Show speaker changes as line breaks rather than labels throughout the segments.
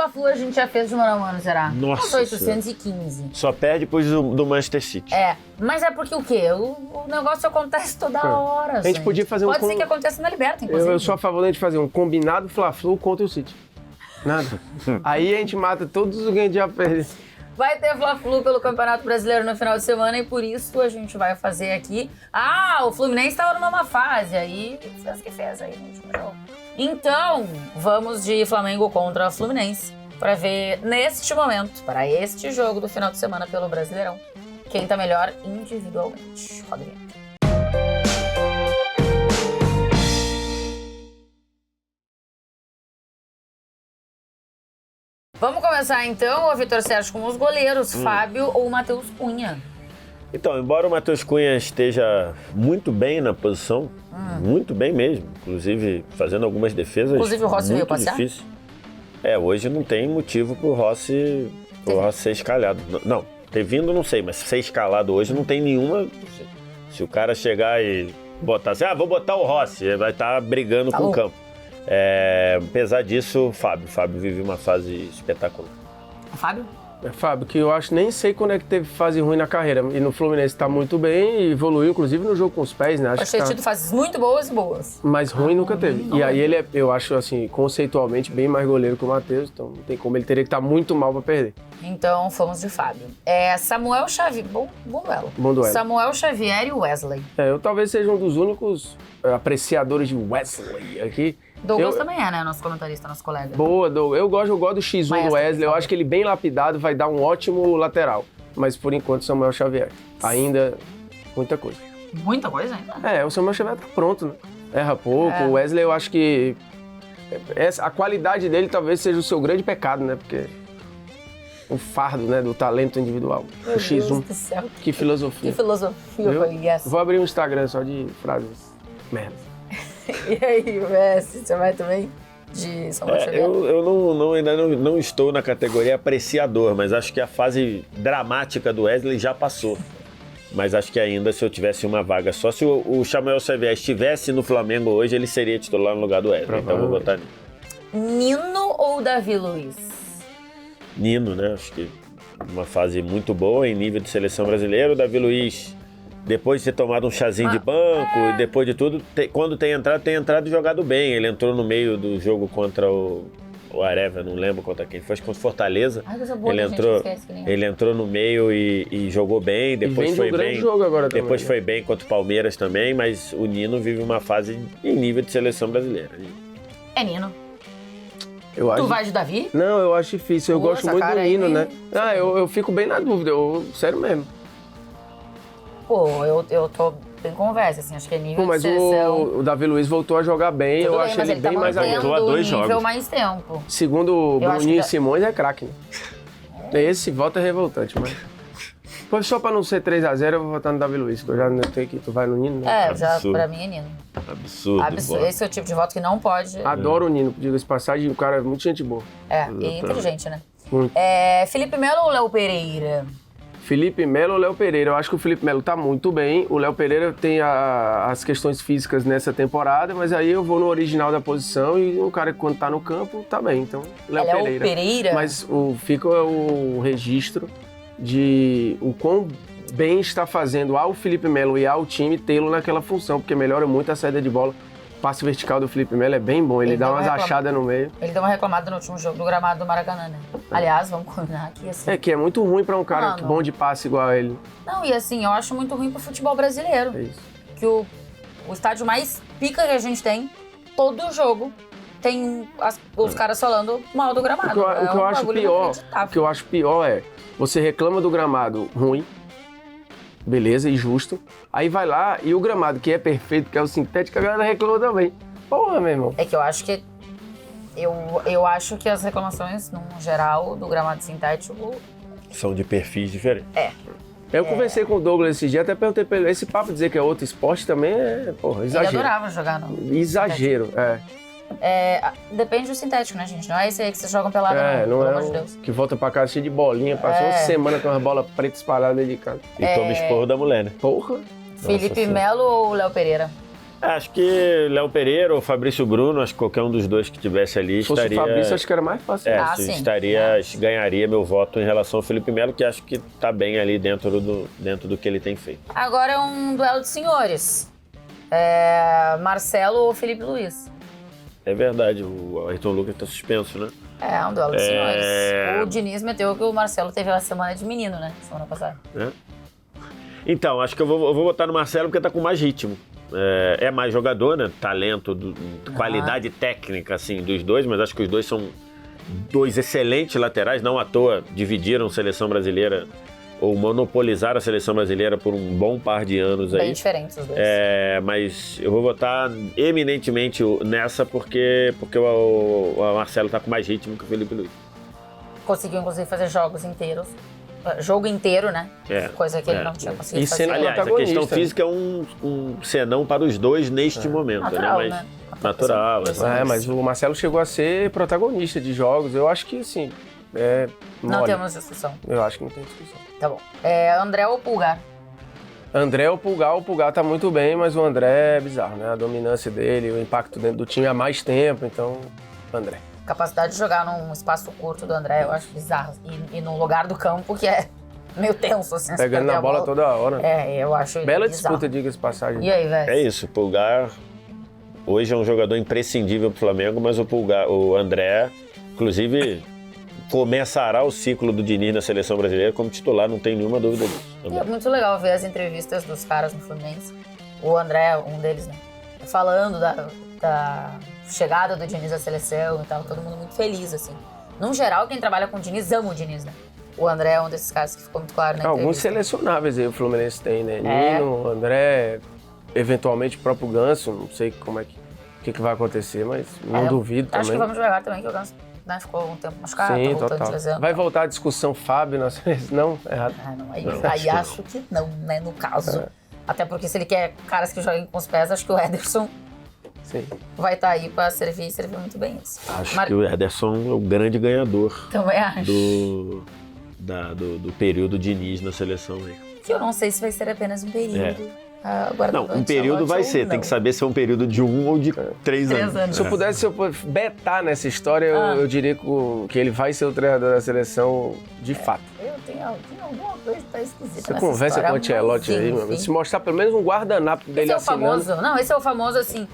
Fla-Flu a gente já fez de mano a mano, será?
Nossa.
815.
Só perde depois do Manchester City.
Mas é porque o quê? O negócio acontece toda hora,
A gente podia fazer
Pode ser que aconteça na Liberta, inclusive.
Eu sou a favor da gente fazer um combinado Fla-Flu contra o City. Nada. Aí a gente mata todos os que a gente já perde.
Vai ter Fla-Flu pelo Campeonato Brasileiro no final de semana e por isso a gente vai fazer aqui... o Fluminense estava numa má fase, aí fez o que fez aí no último jogo. Então, vamos de Flamengo contra Fluminense para ver neste momento, para este jogo do final de semana pelo Brasileirão, quem tá melhor individualmente. Roda a vinheta. Vamos começar então, o Vitor Sérgio, com os goleiros, Fábio ou Matheus Cunha?
Então, embora o Matheus Cunha esteja muito bem na posição, muito bem mesmo, inclusive fazendo algumas defesas.
Inclusive o Rossi veio passear?
Difícil. Hoje não tem motivo pro Rossi ser escalado. Não, ter vindo não sei, mas ser escalado hoje não tem nenhuma. Se o cara chegar e botar assim, vou botar o Rossi, ele vai estar brigando com o campo. Apesar disso, o Fábio vive uma fase espetacular.
Fábio?
Fábio, que eu acho, nem sei quando é que teve fase ruim na carreira. E no Fluminense tá muito bem e evoluiu, inclusive, no jogo com os pés, né?
Acho que ter tido fases muito boas e boas.
Mas ruim nunca teve. E aí ele eu acho, assim, conceitualmente, bem mais goleiro que o Matheus. Então não tem como, ele teria que estar muito mal pra perder.
Então, fomos de Fábio. Samuel Xavier, bom duelo.
Bom duelo.
Samuel Xavier e Wesley.
Eu talvez seja um dos únicos apreciadores de Wesley aqui.
Douglas também é, né? Nosso comentarista, nosso colega.
Boa, Douglas. Eu gosto do X1 do Wesley. Eu acho que ele bem lapidado vai dar um ótimo lateral. Mas por enquanto, Samuel Xavier. Ainda muita coisa.
Muita coisa ainda?
O Samuel Xavier tá pronto, né? Erra pouco. O Wesley, eu acho que a qualidade dele talvez seja o seu grande pecado, né? Porque o fardo, né, do talento individual.
Meu
o X1.
Deus do céu.
Que filosofia.
Que filosofia, yes.
Vou abrir um Instagram só de frases merda.
E aí, Messi, você vai também de Samuel Xavier?
Eu ainda não estou na categoria apreciador, mas acho que a fase dramática do Wesley já passou. Mas acho que ainda, se eu tivesse uma vaga só, se o Samuel Xavier estivesse no Flamengo hoje, ele seria titular no lugar do Wesley. Então eu vou botar
Nino ou Davi Luiz?
Nino, né? Acho que uma fase muito boa em nível de seleção brasileira. O Davi Luiz, depois de ter tomado um chazinho de banco, e depois de tudo, quando tem entrado e jogado bem. Ele entrou no meio do jogo contra o Areva, não lembro contra quem foi, contra o Fortaleza. Ele entrou no meio e jogou bem, depois foi bem.
Jogo agora
depois
também,
foi bem contra o Palmeiras também, mas o Nino vive uma fase em nível de seleção brasileira.
É Nino.
Tu
vai de Davi?
Não, eu acho difícil. Eu gosto muito do Nino, né? Eu fico bem na dúvida, sério mesmo.
Pô, eu tô bem conversa, assim, acho que é nível
mas
de seleção.
O Davi Luiz voltou a jogar bem, eu acho ele bem mais agudo.
Voltou a 2 jogos.
Mais tempo.
Segundo o Bruninho Simões, é craque, né? Esse voto é revoltante, mas... Pois só pra não ser 3-0, eu vou votar no Davi Luiz, que eu já não tenho que... Tu vai no Nino, né?
Pra mim é Nino.
Absurdo.
Esse é o tipo de voto que não pode...
Adoro o Nino, diga-se passagem, o cara é muito gente boa.
E inteligente, né?
Muito.
Felipe Melo ou Léo Pereira?
Felipe Melo ou Léo Pereira? Eu acho que o Felipe Melo tá muito bem. O Léo Pereira tem as questões físicas nessa temporada, mas aí eu vou no original da posição e o cara que quando tá no campo tá bem. Então, Léo Pereira. Mas fica o registro de o quão bem está fazendo ao Felipe Melo e ao time tê-lo naquela função, porque melhora muito a saída de bola. O passe vertical do Felipe Melo é bem bom, ele dá umas achadas no meio.
Ele deu uma reclamada no último jogo do gramado do Maracanã, né? Aliás, vamos combinar aqui assim.
Que é muito ruim pra um cara bom de passe igual a ele.
Não, e assim, eu acho muito ruim pro futebol brasileiro.
É isso.
Que o estádio mais pica que a gente tem, todo jogo, tem os caras falando mal do gramado.
O que eu acho pior é, você reclama do gramado ruim, beleza, e justo. Aí vai lá e o gramado, que é perfeito, que é o sintético, a galera reclama também. Porra, meu irmão.
É que eu acho que... Eu acho que as reclamações, no geral, do gramado sintético...
São de perfis diferentes.
Eu conversei com o Douglas esse dia, até perguntei pra ele, esse papo de dizer que é outro esporte também é, exagero.
Ele adorava jogar no
Exagero,
depende do sintético, né, gente? Não é esse aí que vocês jogam pelado,
não
pelo
é
amor de Deus.
Que volta pra casa cheio de bolinha, passou uma semana com umas bolas pretas espalhadas dentro de casa.
E toma esporro da mulher, né?
Porra!
Felipe Melo ou Léo Pereira?
Acho que Léo Pereira ou Fabrício Bruno, acho que qualquer um dos dois que tivesse ali
Se fosse
estaria...
o Fabrício, acho que era mais fácil.
Sim.
Ganharia meu voto em relação ao Felipe Melo, que acho que tá bem ali dentro do que ele tem feito.
Agora é um duelo de senhores. Marcelo ou Felipe Luiz?
É verdade, o Ayrton Lucas tá suspenso, né?
É um duelo de senhores. O Diniz meteu que o Marcelo teve uma semana de menino, né? Semana passada.
Então, acho que eu vou votar no Marcelo porque tá com mais ritmo. É mais jogador, né? Talento, qualidade técnica, assim, dos dois, mas acho que os dois são dois excelentes laterais, não à toa dividiram a seleção brasileira ou monopolizaram a seleção brasileira por um bom par de anos aí.
Bem diferentes os dois.
Mas eu vou votar eminentemente nessa porque o Marcelo tá com mais ritmo que o Felipe Luiz.
Conseguiu, inclusive, fazer jogos inteiros. Jogo inteiro, né? Coisa que ele não tinha conseguido fazer.
Aliás, a questão física é um senão para os dois neste momento,
natural,
né?
né?
Natural.
Mas o Marcelo chegou a ser protagonista de jogos. Eu acho que, assim,
não temos discussão.
Eu acho que não tem discussão.
Tá bom. André ou Pulgar?
André ou Pulgar? O Pulgar tá muito bem, mas o André é bizarro, né? A dominância dele, o impacto dentro do time há mais tempo, então, André.
Capacidade de jogar num espaço curto do André, eu acho bizarro. E num lugar do campo que é meio tenso, assim.
Pegando na bola toda hora.
Eu acho
Bela
bizarro.
disputa, diga-se passagem.
E aí, velho?
É isso, o Pulgar hoje é um jogador imprescindível pro Flamengo, mas o André, inclusive, começará o ciclo do Diniz na seleção brasileira como titular, não tem nenhuma dúvida disso.
E é muito legal ver as entrevistas dos caras no Fluminense. O André, um deles, né? Falando da chegada do Diniz à seleção e tal, todo mundo muito feliz, assim. No geral, quem trabalha com o Diniz ama o Diniz, né? O André é um desses caras que ficou muito claro na entrevista.
Alguns selecionáveis aí o Fluminense tem, né? Nino, André, eventualmente o próprio Ganso, não sei como é que vai acontecer, mas não duvido também.
Acho que vamos jogar também, que o Ganso ficou um tempo machucado,
Sim,
tá voltando
total.
de lesão.
Vai voltar a discussão Fábio, não, errado.
Aí acho que não, né, no caso. Até porque se ele quer caras que joguem com os pés, acho que o Ederson vai estar aí pra servir muito bem isso.
Acho que o Ederson é o grande ganhador
também acho.
do período Diniz na seleção aí.
Que eu não sei se vai ser apenas um período.
Não, um período vai ser, tem que saber se é um período de 1 ou de 3 anos.
Se eu pudesse betar nessa história, eu diria que ele vai ser o treinador da seleção de fato.
Eu tenho alguma coisa que tá esquisita.
Você conversa com o Ancelotti aí, meu. Se mostrar pelo menos um guardanapo dele assinando.
Esse é o famoso assim.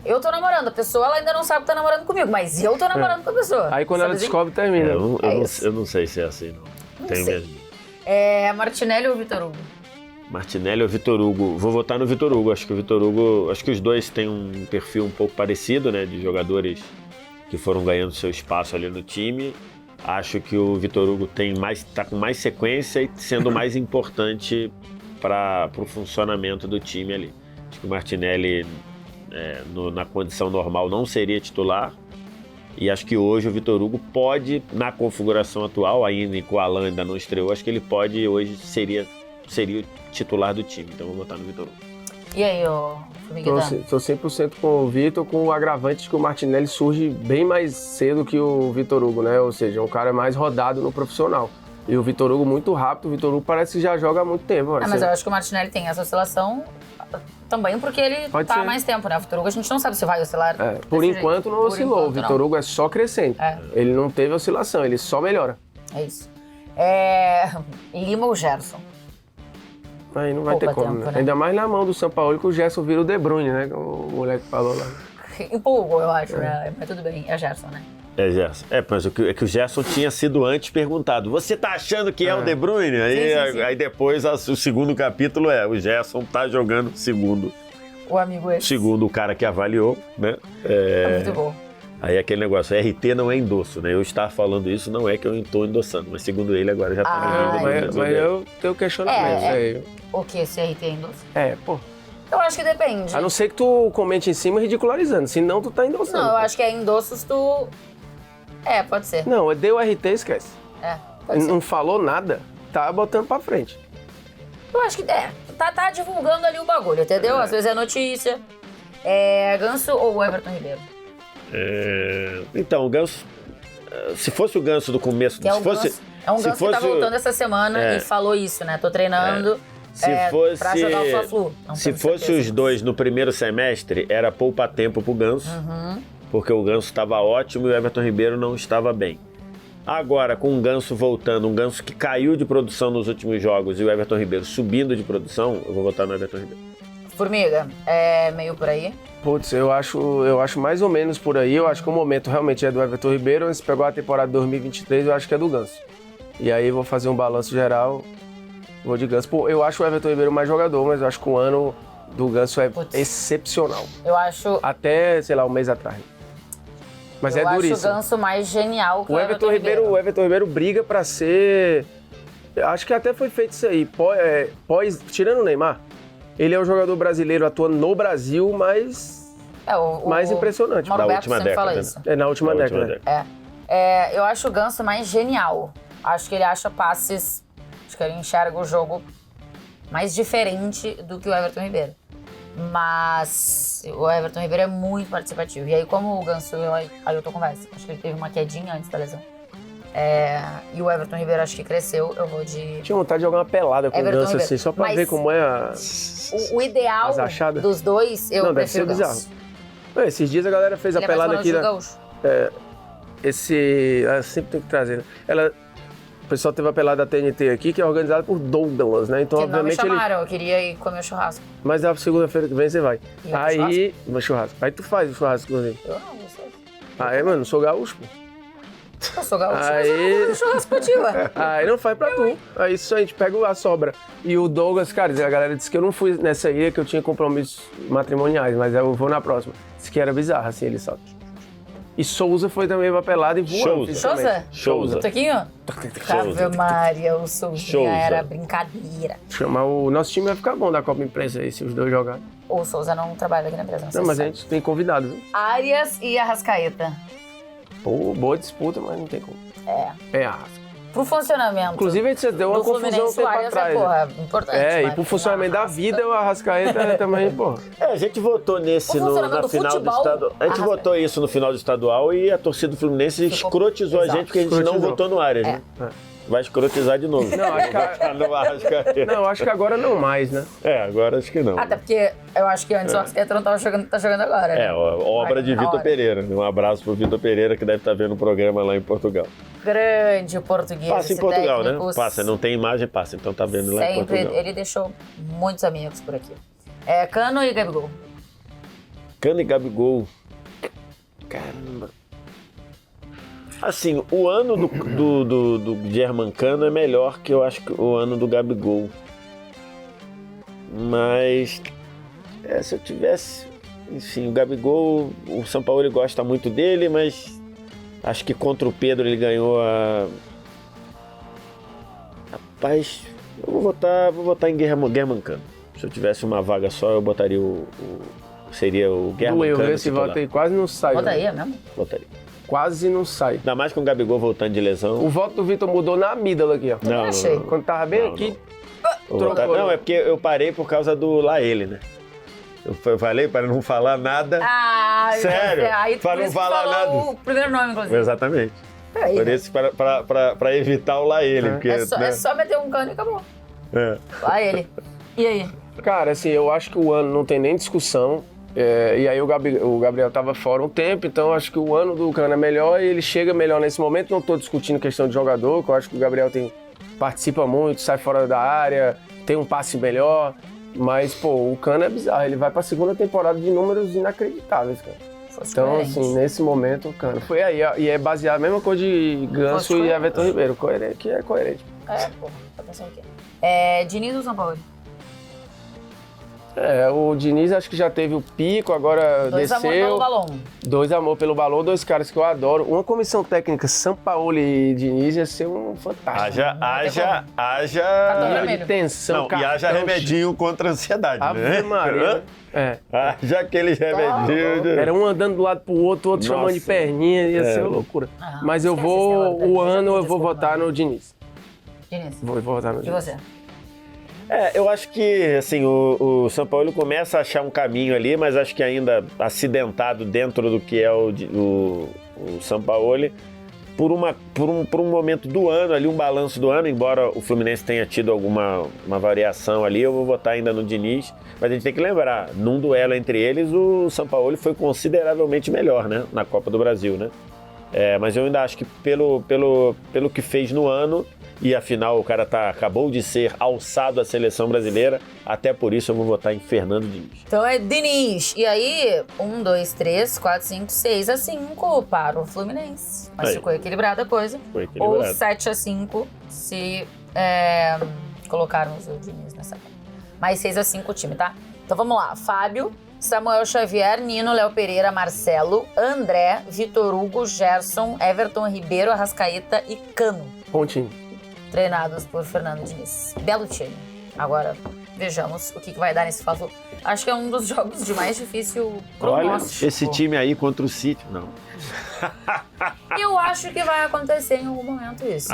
Eu tô namorando, a pessoa ela ainda não sabe que tá namorando comigo, mas eu tô namorando com a pessoa.
Aí quando ela descobre, termina.
Eu não sei se é assim, não. Tenho mesmo.
Martinelli ou Vitor Hugo?
Martinelli ou Vitor Hugo? Vou votar no Vitor Hugo. Acho que os dois têm um perfil um pouco parecido, né? De jogadores que foram ganhando seu espaço ali no time. Acho que o Vitor Hugo tá com mais sequência e sendo mais importante para o funcionamento do time ali. Acho que o Martinelli, na condição normal, não seria titular. E acho que hoje o Vitor Hugo pode, na configuração atual, ainda com o Alan ainda não estreou, acho que ele pode hoje seria o titular do time. Então vou votar no Vitor Hugo.
E aí, ô Miguel?
Tô 100% com o Vitor, com o agravante de que o Martinelli surge bem mais cedo que o Vitor Hugo, né? Ou seja, é um cara mais rodado no profissional. E o Vitor Hugo muito rápido, o Vitor Hugo parece que já joga há muito tempo.
Mas eu acho que o Martinelli tem essa oscilação também porque ele tá há mais tempo, né? O Vitor Hugo a gente não sabe se vai oscilar.
Por enquanto não oscilou, o Vitor Hugo é só crescente. Ele não teve oscilação, ele só melhora.
É isso. Lima ou Gerson?
Aí não vai ter como, né? Ainda mais na mão do São Paulo que o Gerson vira o De Bruyne, né? O moleque falou lá.
Empolgou, eu acho, né? Mas tudo bem, é Gerson, né?
É Gerson. Mas que o Gerson tinha sido antes perguntado. Você tá achando que é o De Bruyne? Aí depois o segundo capítulo o Gerson tá jogando segundo.
O amigo esse.
Segundo o cara que avaliou, né?
Muito bom.
Aí aquele negócio, RT não é endosso, né? Eu estar falando isso não é que eu estou endossando, mas segundo ele agora já tá no
nível. Mas eu tenho questionamento.
O que, se RT é endosso?
Pô.
Eu acho que depende.
A não ser que tu comente em cima ridicularizando, senão tu tá endossando.
Não, eu acho que é endossos tu... pode ser.
Não, deu RT, esquece.
Pode ser.
Não falou nada, tá botando pra frente.
Eu acho que tá divulgando ali o bagulho, entendeu? Às vezes é notícia. Ganso ou Everton Ribeiro?
Então, o Ganso... Se fosse o Ganso do começo...
É um Ganso que tá voltando essa semana e falou isso, né? Tô treinando... pra jogar o Fla-Flu. Não
Se
tenho
fosse
certeza
os dois no primeiro semestre, era poupar tempo pro Ganso, porque o Ganso estava ótimo e o Everton Ribeiro não estava bem. Agora, com o Ganso voltando, um Ganso que caiu de produção nos últimos jogos e o Everton Ribeiro subindo de produção, eu vou votar no Everton Ribeiro.
Formiga, é meio por aí?
Putz, eu acho mais ou menos por aí. Eu acho que o momento realmente é do Everton Ribeiro. Se pegou a temporada de 2023, eu acho que é do Ganso. E aí vou fazer um balanço geral, vou de Ganso. Pô, eu acho o Everton Ribeiro mais jogador, mas eu acho que o ano do Ganso é excepcional.
Eu acho...
Até, sei lá, um mês atrás. Mas é duríssimo.
Eu acho o Ganso mais genial que o Everton Ribeiro.
O Everton Ribeiro briga pra ser... Acho que até foi feito isso aí. Tirando o Neymar, ele é o jogador brasileiro atuando no Brasil mais impressionante.
Mauro
Da
Beto
última
sempre
década,
fala
né?
isso.
É, na última década.
Eu acho o Ganso mais genial. Acho que ele acha passes... Acho que ele enxerga o jogo mais diferente do que o Everton Ribeiro. Mas o Everton Ribeiro é muito participativo. E aí, como o Ganso, aí eu tô com conversa. Acho que ele teve uma quedinha antes da lesão. E o Everton Ribeiro acho que cresceu. Eu vou de...
Tinha vontade de jogar uma pelada com o
Everton
Ganso
Ribeiro.
assim, só pra
Mas
ver como é a...
O ideal
As achadas?
dos dois, eu
Não, deve
prefiro
ser
o
bizarro.
Ganso.
Esses dias a galera fez a
Ele é mais
pelada aqui.
Ronaldinho Gaúcho.
Sempre tem que trazer, né? O pessoal teve a pelada da TNT aqui, que é organizada por Douglas, né? Então,
Que não me
obviamente,
chamaram, eu queria ir comer churrasco.
Mas na segunda-feira que vem você vai.
E vai pro
Aí, no churrasco. Aí tu faz o churrasco, inclusive.
Eu não, vocês.
Mano, não sou gaúcho, pô.
Eu sou gaúcho,
Aí-
eu sou churrasco contigo, ué.
Aí não faz pra tu. Aí isso a gente pega a sobra. E o Douglas, cara, a galera disse que eu não fui nessa aí, que eu tinha compromissos matrimoniais, mas eu vou na próxima. Disse que era bizarro, assim, ele só. E Souza foi também pra pelada e voou.
Souza? Toquinho? Ave Maria, o Souza
Souza.
era brincadeira.
Chamar o nosso time vai ficar bom da Copa Imprensa aí, se os dois jogarem.
O Souza não trabalha aqui na empresa, não sei
Não, mas
se
a gente tem convidado, viu?
Arias e Arrascaeta.
Pô, boa disputa, mas não tem como. É Arrasca.
Pro funcionamento.
Inclusive, a gente deu uma
do
confusão um
Fluminense,
tempo
o Arias
atrás.
é,
né?
importante.
E
mas
pro funcionamento da
Arrasca-
vida, o Arrascaeta também, porra.
A gente votou nesse
O funcionamento
na
do
final do
futebol,
estadual. A gente
Arrasca.
votou isso no final do estadual e a torcida do Fluminense
Ficou-
escrotizou a
Exato.
gente porque a gente não
Escrotizou.
votou no Arias, né? Vai escrotizar de novo.
Não, acho que
No Arrascaeta.
Não, acho que agora não mais, né?
Agora acho que não.
Até porque eu acho que antes o Arrascaeta não tava jogando, tá jogando agora. né?
Obra de
Vai,
Vitor
hora.
Pereira. Um abraço pro Vitor Pereira, que deve estar vendo o programa lá em Portugal.
Grande português.
Passa em
esse
Portugal,
técnico,
né? Passa, não tem imagem, passa. Então tá vendo lá em
Sempre,
Portugal.
ele deixou muitos amigos por aqui. Cano e Gabigol.
Cano e Gabigol. Caramba. Assim, o ano do German Cano é melhor que eu acho que o ano do Gabigol. Mas se eu tivesse... Enfim, o Gabigol, o São Paulo gosta muito dele, mas acho que contra o Pedro ele ganhou a... Rapaz, eu vou votar em German Cano. Se eu tivesse uma vaga só, eu botaria seria o German
Doeu,
Cano
esse
titular.
voto aí quase não sai.
Bota
né?
aí, é mesmo?
Botaria.
Quase não sai.
Ainda mais com o Gabigol voltando de lesão.
O voto do Vitor mudou na amígdala aqui, ó.
Também achei.
Quando tava bem
Não,
aqui,
Vou votar-
trocou.
Não, é porque eu parei por causa do lá ele, né? Eu falei para não falar nada. Sério?
Aí
Pra
por
não
isso que
falar
falou
nada.
o primeiro nome, inclusive.
Exatamente.
Peraí,
Por
né?
isso, para evitar o lá ele. Porque,
É só meter um cano e acabou.
É.
Lá ele. E aí?
cara, assim, eu acho que o ano não tem nem discussão. E aí o Gabriel tava fora um tempo, então acho que o ano do Cano é melhor e ele chega melhor nesse momento. Não tô discutindo questão de jogador, que eu acho que o Gabriel participa muito, sai fora da área, tem um passe melhor. Mas, pô, o Cano é bizarro. Ele vai pra segunda temporada de números inacreditáveis, cara.
Fosse
Então,
coerente.
assim, nesse momento, o Cano foi aí. E é baseado na mesma coisa de Ganso
Fosse
e
coerente.
Everton Ribeiro. Coerente, que é coerente.
Porra, tá pensando aqui. Diniz ou São Paulo?
O Diniz acho que já teve o pico, agora
Dois amor
desceu.
pelo balão.
Dois amor pelo balão, dois caras que eu adoro. Uma comissão técnica, Sampaoli e Diniz, ia ser um fantástico.
Cartão
Haja
vermelho.
de tensão,
não, e haja remedinho contra a ansiedade,
Ave
né?
Maria.
Haja aquele remedinho.
Era um andando do lado pro outro, o outro
Nossa.
chamando de perninha, ia ser uma loucura. Mas eu
esquece
vou,
esse negócio,
o ano eu vou
desculpa,
votar no Diniz.
Diniz.
Vou votar no
E
Diniz.
você?
Eu acho que assim, o São Paulo começa a achar um caminho ali, mas acho que ainda acidentado dentro do que é o São Paulo. por um momento do ano, ali um balanço do ano, embora o Fluminense tenha tido uma variação ali, eu vou votar ainda no Diniz, mas a gente tem que lembrar, num duelo entre eles, o Sampaoli foi consideravelmente melhor, né, na Copa do Brasil, né? Mas eu ainda acho que pelo que fez no ano, e afinal o cara acabou de ser alçado à seleção brasileira, até por isso eu vou votar em Fernando Diniz.
Então é Diniz. E aí, 1, 2, 3, 4, 5, 6-5 para o Fluminense. Mas
Aí.
ficou equilibrada a coisa.
Foi equilibrado.
Ou 7-5 se colocarmos o Diniz nessa conta. Mais 6-5 o time, tá? Então vamos lá. Fábio, Samuel Xavier, Nino, Léo Pereira, Marcelo, André, Vitor Hugo, Gerson, Everton Ribeiro, Arrascaeta e Cano.
Pontinho.
Treinados por Fernando Diniz. Belo time. Agora, vejamos o que vai dar nesse favor. Acho que é um dos jogos de mais difícil prognóstico.
Esse time aí contra o City, não.
Eu acho que vai acontecer em algum momento isso.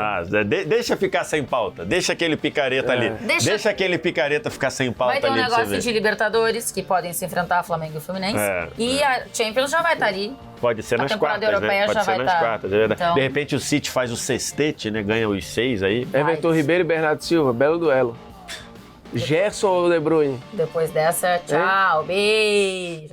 Deixa ficar sem pauta. Deixa aquele picareta ali. Deixa aquele picareta ficar sem pauta
Vai ter um
ali.
negócio de Libertadores, que podem se enfrentar Flamengo e Fluminense. E a Champions já vai estar ali.
Pode ser
A
nas
temporada
quartas,
europeia
né? Pode
já
ser
vai
nas
tá.
quartas, é verdade.
Então-
De repente o City faz o sextete, né? Ganha os 6 aí.
Everton Ribeiro e Bernardo Silva, belo duelo. Gerson ou De Bruyne?
Depois dessa, tchau, beijo.